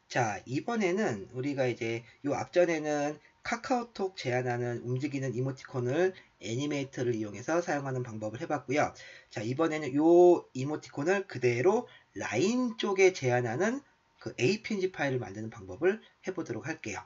자, 이번에는 우리가 이제 요 앞전에는 카카오톡 제안하는 움직이는 이모티콘을 애니메이터를 이용해서 사용하는 방법을 해봤고요. 자, 이번에는 요 이모티콘을 그대로 라인 쪽에 제안하는 그 APNG 파일을 만드는 방법을 해보도록 할게요.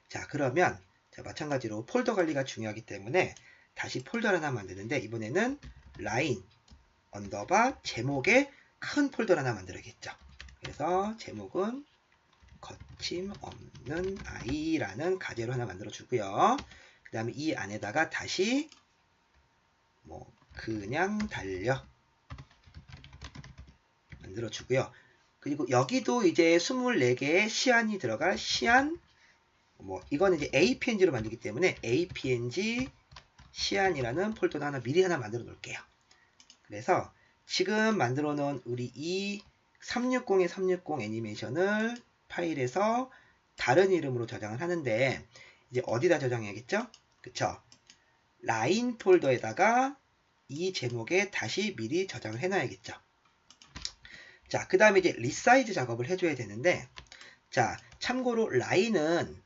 자, 그러면 자, 마찬가지로 폴더 관리가 중요하기 때문에 다시 폴더를 하나 만드는데 이번에는 라인 언더바 제목에 큰 폴더를 하나 만들어야겠죠. 그래서 제목은 거침없는 아이라는 가제로 하나 만들어 주고요. 그 다음에 이 안에다가 다시 뭐 그냥 달려 만들어 주고요. 그리고 여기도 이제 24개의 시안이 들어갈 시안 뭐 이거는 이제 APNG로 만들기 때문에 APNG 시안이라는 폴더를 하나 미리 하나 만들어 놓을게요. 그래서 지금 만들어 놓은 우리 이 360의 360 애니메이션을 파일에서 다른 이름으로 저장을 하는데 이제 어디다 저장해야겠죠? 그쵸? 라인 폴더에다가 이 제목에 다시 미리 저장을 해놔야겠죠. 자, 그 다음에 이제 리사이즈 작업을 해줘야 되는데 자, 참고로 라인은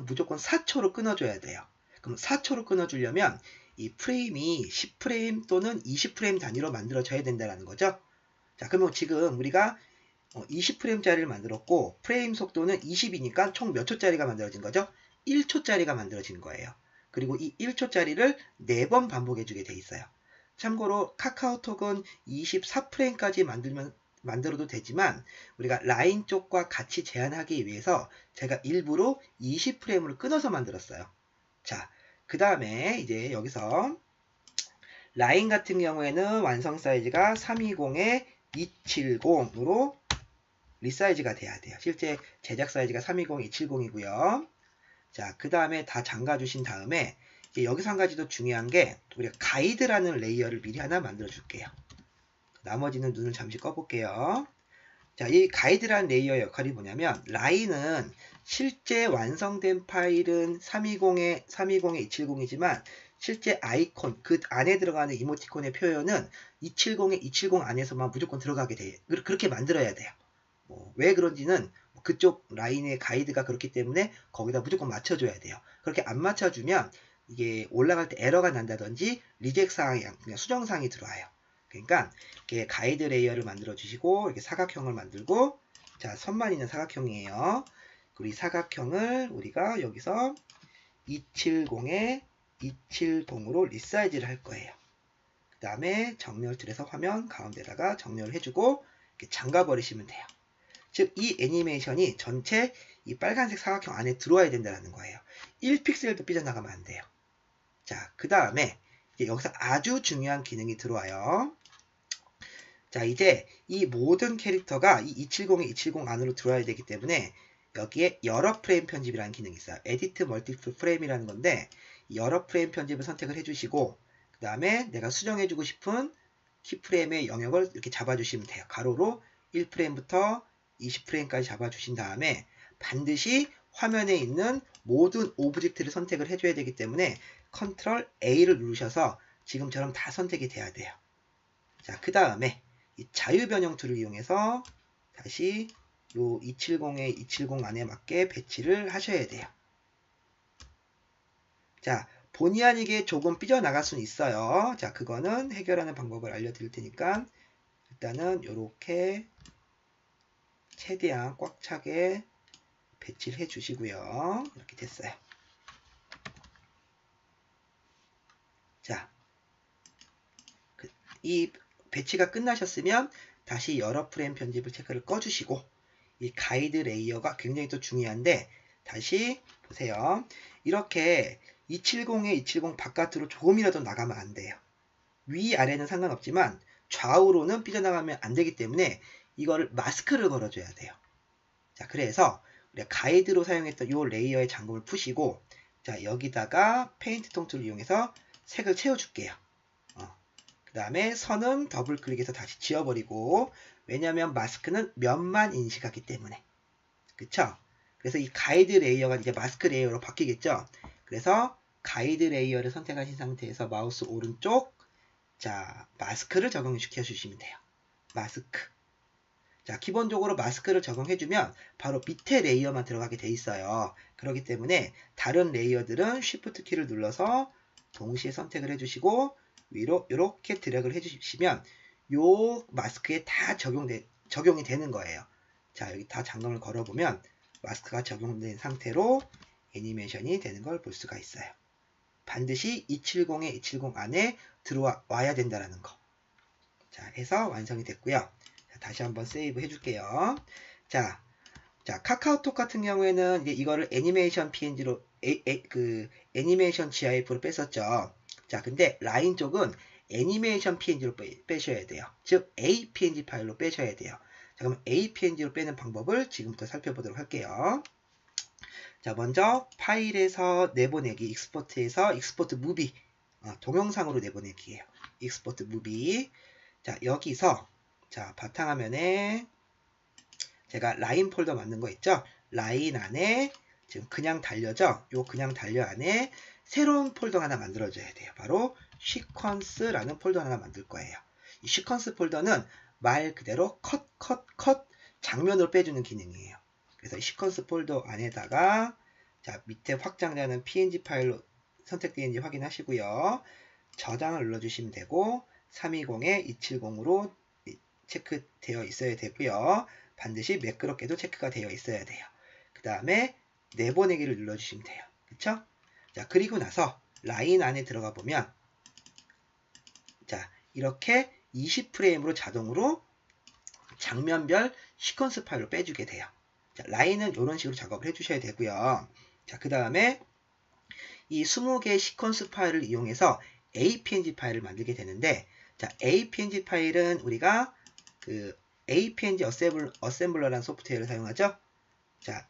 무조건 4초로 끊어줘야 돼요. 그럼 4초로 끊어주려면 이 프레임이 10프레임 또는 20프레임 단위로 만들어져야 된다는 거죠. 자, 그러면 지금 우리가 20프레임짜리를 만들었고 프레임 속도는 20이니까 총 몇 초짜리가 만들어진 거죠? 1초짜리가 만들어진 거예요. 그리고 이 1초짜리를 4번 반복해주게 돼 있어요. 참고로 카카오톡은 24프레임까지 만들어도 되지만 우리가 라인 쪽과 같이 제한하기 위해서 제가 일부러 20프레임을 끊어서 만들었어요. 자, 그 다음에 이제 여기서 라인 같은 경우에는 완성 사이즈가 320에 270으로 리사이즈가 돼야 돼요. 실제 제작 사이즈가 320, 270이고요. 자, 그 다음에 다 잠가 주신 다음에 여기서 한 가지 더 중요한 게 우리가 가이드라는 레이어를 미리 하나 만들어 줄게요. 나머지는 눈을 잠시 꺼볼게요. 자, 이 가이드라는 레이어의 역할이 뭐냐면 라인은 실제 완성된 파일은 320에 270이지만 실제 아이콘 그 안에 들어가는 이모티콘의 표현은 270에 270 안에서만 무조건 들어가게 돼. 그렇게 만들어야 돼요. 왜 그런지는 그쪽 라인의 가이드가 그렇기 때문에 거기다 무조건 맞춰줘야 돼요. 그렇게 안 맞춰주면 이게 올라갈 때 에러가 난다든지 리젝 사항이 그냥 수정 사항이 들어와요. 그러니까 이렇게 가이드 레이어를 만들어 주시고 이렇게 사각형을 만들고 자, 선만 있는 사각형이에요. 그리고 이 사각형을 우리가 여기서 270에 270으로 리사이즈를 할 거예요. 그 다음에 정렬 틀에서 화면 가운데다가 정렬을 해주고 이렇게 잠가 버리시면 돼요. 즉 이 애니메이션이 전체 이 빨간색 사각형 안에 들어와야 된다는 거예요. 1픽셀도 삐져나가면 안 돼요. 자, 그 다음에 여기서 아주 중요한 기능이 들어와요. 자, 이제 이 모든 캐릭터가 이 270에 270 안으로 들어와야 되기 때문에 여기에 여러 프레임 편집이라는 기능이 있어요. 에디트 멀티플 프레임이라는 건데 여러 프레임 편집을 선택을 해주시고 그 다음에 내가 수정해주고 싶은 키프레임의 영역을 이렇게 잡아주시면 돼요. 가로로 1프레임부터 20프레임까지 잡아주신 다음에 반드시 화면에 있는 모든 오브젝트를 선택을 해줘야 되기 때문에 컨트롤 A를 누르셔서 지금처럼 다 선택이 돼야 돼요. 자, 그 다음에 이 자유변형 툴을 이용해서 다시 요 270에 270 안에 맞게 배치를 하셔야 돼요. 자, 본의 아니게 조금 삐져나갈 수는 있어요. 자, 그거는 해결하는 방법을 알려드릴 테니까 일단은 이렇게 최대한 꽉 차게 배치를 해 주시고요. 이렇게 됐어요. 자, 이 배치가 끝나셨으면 다시 여러 프레임 편집을 체크를 꺼주시고 이 가이드 레이어가 굉장히 또 중요한데 다시 보세요. 이렇게 270에 270 바깥으로 조금이라도 나가면 안 돼요. 위아래는 상관없지만 좌우로는 삐져나가면 안 되기 때문에 이거를 마스크를 걸어줘야 돼요. 자, 그래서 우리가 가이드로 사용했던 이 레이어의 잠금을 푸시고 자, 여기다가 페인트 통틀을 이용해서 색을 채워줄게요. 그 다음에 선은 더블 클릭해서 다시 지워버리고 왜냐하면 마스크는 면만 인식하기 때문에 그쵸? 그래서 이 가이드 레이어가 이제 마스크 레이어로 바뀌겠죠? 그래서 가이드 레이어를 선택하신 상태에서 마우스 오른쪽 자 마스크를 적용시켜 주시면 돼요. 마스크 자, 기본적으로 마스크를 적용해주면 바로 밑에 레이어만 들어가게 돼 있어요. 그렇기 때문에 다른 레이어들은 Shift 키를 눌러서 동시에 선택을 해주시고 위로 이렇게 드래그를 해주시면 요 마스크에 다 적용이 되는 거예요. 자, 여기 다 잠금을 걸어보면 마스크가 적용된 상태로 애니메이션이 되는 걸 볼 수가 있어요. 반드시 270에 270 안에 들어와야 된다는 거. 자, 해서 완성이 됐고요. 자, 다시 한번 세이브 해줄게요. 자, 카카오톡 같은 경우에는 이제 이거를 애니메이션 PNG로 애니메이션 GIF로 뺐었죠. 자, 근데 라인 쪽은 애니메이션 PNG로 빼셔야 돼요. 즉 APNG 파일로 빼셔야 돼요. 자, 그럼 APNG로 빼는 방법을 지금부터 살펴보도록 할게요. 자, 먼저 파일에서 내보내기, 익스포트에서 익스포트 무비, 동영상으로 내보내기예요. 익스포트 무비. 자, 여기서 자, 바탕화면에 제가 라인 폴더 만든 거 있죠? 라인 안에 지금 그냥 달려죠? 요 그냥 달려 안에 새로운 폴더 하나 만들어줘야 돼요. 바로 시퀀스라는 폴더 하나 만들 거예요. 이 시퀀스 폴더는 말 그대로 컷 장면으로 빼주는 기능이에요. 그래서 이 시퀀스 폴더 안에다가 자, 밑에 확장되는 PNG 파일로 선택되는지 확인하시고요. 저장을 눌러주시면 되고 320에 270으로 체크되어 있어야 되고요. 반드시 매끄럽게도 체크가 되어 있어야 돼요. 그 다음에 내보내기를 눌러주시면 돼요. 그쵸? 자, 그리고 나서 라인 안에 들어가 보면 자, 이렇게 20프레임으로 자동으로 장면별 시퀀스 파일로 빼주게 돼요. 자, 라인은 이런 식으로 작업을 해주셔야 되고요. 자, 그 다음에 이 20개의 시퀀스 파일을 이용해서 APNG 파일을 만들게 되는데, 자, APNG 파일은 우리가 그 APNG 어셈블러라는 소프트웨어를 사용하죠. 자,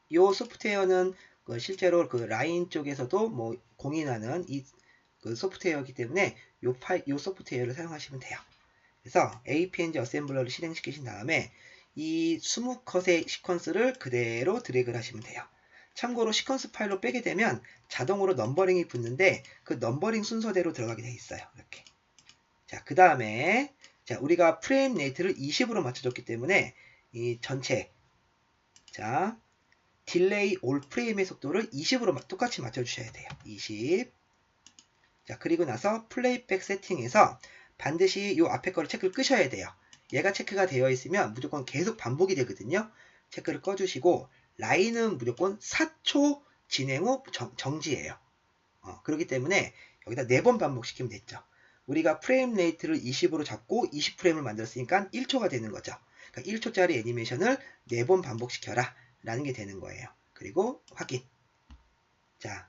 이 소프트웨어는 실제로 그 라인 쪽에서도 뭐 공인하는 그 소프트웨어이기 때문에 요 소프트웨어를 사용하시면 돼요. 그래서 APNG 어셈블러를 실행시키신 다음에 이 20컷의 시퀀스를 그대로 드래그를 하시면 돼요. 참고로 시퀀스 파일로 빼게 되면 자동으로 넘버링이 붙는데 그 넘버링 순서대로 들어가게 돼 있어요. 이렇게. 자, 그 다음에 자, 우리가 프레임 레이트를 20으로 맞춰줬기 때문에 이 전체 자, 딜레이 올 프레임의 속도를 20으로 똑같이 맞춰주셔야 돼요. 20. 자, 그리고 나서 플레이백 세팅에서 반드시 요 앞에 거를 체크를 끄셔야 돼요. 얘가 체크가 되어 있으면 무조건 계속 반복이 되거든요. 체크를 꺼주시고 라인은 무조건 4초 진행 후 정지예요. 그렇기 때문에 여기다 4번 반복시키면 됐죠. 우리가 프레임 레이트를 20으로 잡고 20프레임을 만들었으니까 1초가 되는 거죠. 그러니까 1초짜리 애니메이션을 4번 반복시켜라 라는 게 되는 거예요. 그리고 확인. 자,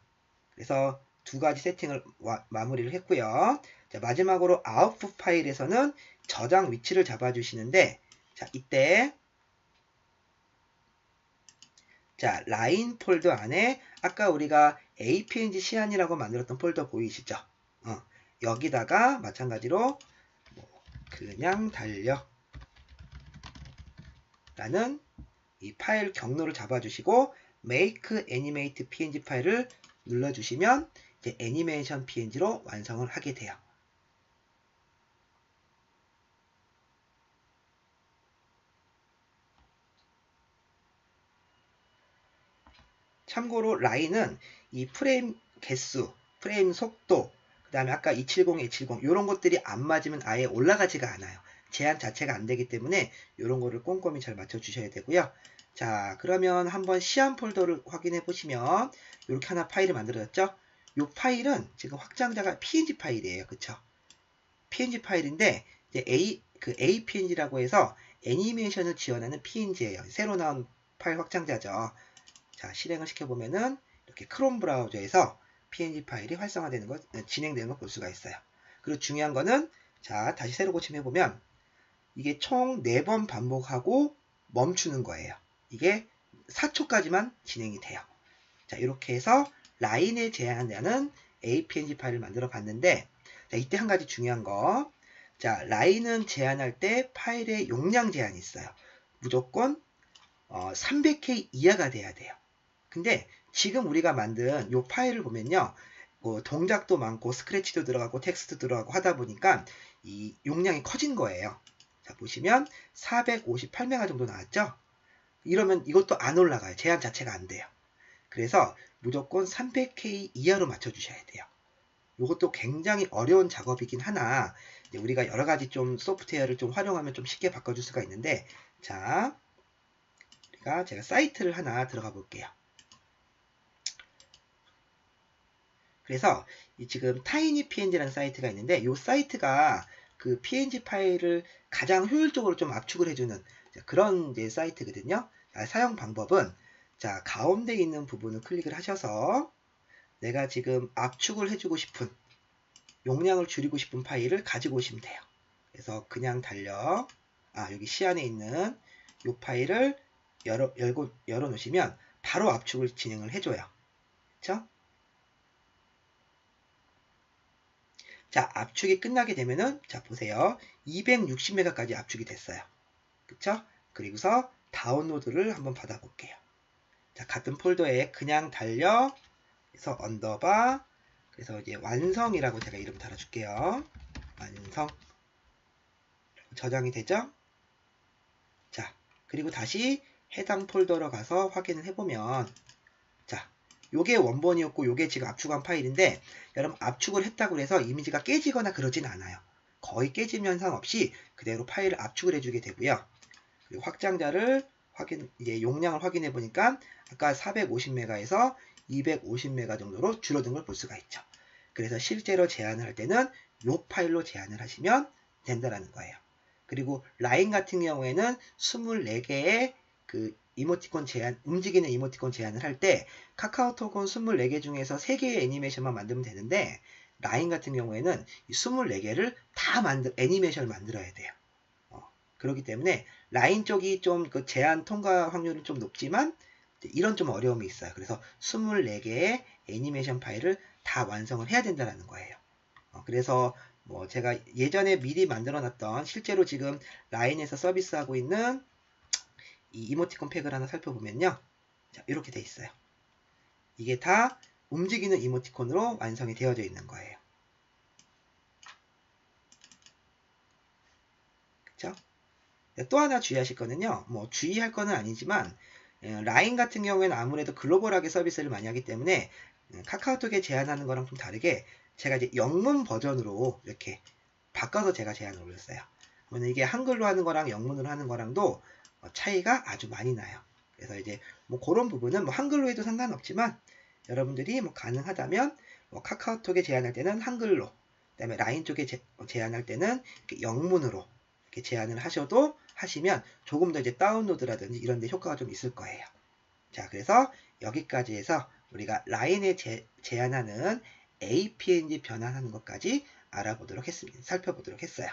그래서 두 가지 세팅을 마무리를 했고요. 자, 마지막으로 아웃풋 파일에서는 저장 위치를 잡아주시는데, 자, 이때 자, 라인 폴더 안에 아까 우리가 APNG 시안이라고 만들었던 폴더 보이시죠? 여기다가 마찬가지로 그냥 달려 라는 이 파일 경로를 잡아주시고 Make Animate PNG 파일을 눌러주시면 이제 애니메이션 PNG로 완성을 하게 돼요. 참고로 라인은 이 프레임 개수, 프레임 속도, 그 다음에 아까 270, 270 이런 것들이 안 맞으면 아예 올라가지가 않아요. 제한 자체가 안 되기 때문에 이런 거를 꼼꼼히 잘 맞춰 주셔야 되고요. 자, 그러면 한번 시안 폴더를 확인해 보시면 이렇게 하나 파일을 만들어졌죠? 이 파일은 지금 확장자가 PNG 파일이에요. 그쵸? PNG 파일인데 이제 APNG라고 해서 애니메이션을 지원하는 PNG예요. 새로 나온 파일 확장자죠. 자, 실행을 시켜보면은 이렇게 크롬 브라우저에서 PNG 파일이 활성화되는 것, 진행되는 걸 볼 수가 있어요. 그리고 중요한 거는 자, 다시 새로 고침해보면 이게 총 4번 반복하고 멈추는 거예요. 이게 4초까지만 진행이 돼요. 자, 이렇게 해서 라인에 제한하는 APNG 파일을 만들어 봤는데, 자, 이때 한 가지 중요한 거. 자, 라인은 제한할 때 파일의 용량 제한이 있어요. 무조건 300K 이하가 돼야 돼요. 근데 지금 우리가 만든 이 파일을 보면요. 동작도 많고 스크래치도 들어가고 텍스트도 들어가고 하다 보니까 이 용량이 커진 거예요. 자, 보시면 458메가 정도 나왔죠? 이러면 이것도 안 올라가요. 제한 자체가 안 돼요. 그래서 무조건 300K 이하로 맞춰주셔야 돼요. 이것도 굉장히 어려운 작업이긴 하나 우리가 여러 가지 좀 소프트웨어를 좀 활용하면 좀 쉽게 바꿔줄 수가 있는데, 자, 제가 사이트를 하나 들어가 볼게요. 그래서 지금 TinyPNG라는 사이트가 있는데, 이 사이트가 그 PNG 파일을 가장 효율적으로 좀 압축을 해주는 그런 이제 사이트거든요. 사용 방법은, 자, 가운데 있는 부분을 클릭을 하셔서 내가 지금 압축을 해주고 싶은, 용량을 줄이고 싶은 파일을 가지고 오시면 돼요. 그래서 그냥 여기 시 안에 있는 이 파일을 열어 놓으시면 바로 압축을 진행을 해줘요. 그쵸? 자, 압축이 끝나게 되면은, 자, 보세요. 260메가까지 압축이 됐어요. 그쵸? 그리고서 다운로드를 한번 받아볼게요. 자, 같은 폴더에 그냥 그래서 언더바, 그래서 이제 완성이라고 제가 이름 달아줄게요. 완성. 저장이 되죠? 자, 그리고 다시 해당 폴더로 가서 확인을 해보면, 자, 요게 원본이었고 요게 지금 압축한 파일인데, 여러분 압축을 했다고 해서 이미지가 깨지거나 그러진 않아요. 거의 깨짐 현상 없이 그대로 파일을 압축을 해주게 되고요. 그리고 확장자를 이제 용량을 확인해 보니까 아까 450메가에서 250메가 정도로 줄어든 걸 볼 수가 있죠. 그래서 실제로 제한을 할 때는 이 파일로 제한을 하시면 된다라는 거예요. 그리고 라인 같은 경우에는 24개의 그 이모티콘 제한, 움직이는 이모티콘 제한을 할 때 카카오톡은 24개 중에서 3개의 애니메이션만 만들면 되는데, 라인 같은 경우에는 24개를 다 애니메이션을 만들어야 돼요. 그렇기 때문에 라인 쪽이 좀 그 제한 통과 확률은 좀 높지만 이런 좀 어려움이 있어요. 그래서 24개의 애니메이션 파일을 다 완성을 해야 된다는 거예요. 그래서 뭐 제가 예전에 미리 만들어 놨던, 실제로 지금 라인에서 서비스하고 있는 이 이모티콘 팩을 하나 살펴보면요. 자, 이렇게 돼 있어요. 이게 다 움직이는 이모티콘으로 완성이 되어져 있는 거예요. 그쵸? 또 하나 주의하실 거는요. 뭐 주의할 거는 아니지만, 라인 같은 경우에는 아무래도 글로벌하게 서비스를 많이 하기 때문에 카카오톡에 제한하는 거랑 좀 다르게 제가 이제 영문 버전으로 이렇게 바꿔서 제가 제한을 올렸어요. 그러면 이게 한글로 하는 거랑 영문으로 하는 거랑도 차이가 아주 많이 나요. 그래서 이제 뭐 그런 부분은 뭐 한글로 해도 상관없지만, 여러분들이 뭐 가능하다면 뭐 카카오톡에 제한할 때는 한글로, 그다음에 라인 쪽에 제한할 때는 영문으로 이렇게 제한을 하시면 조금 더 이제 다운로드라든지 이런 데 효과가 좀 있을 거예요. 자, 그래서 여기까지 해서 우리가 라인에 제한하는 APNG 변환하는 것까지 살펴보도록 했어요.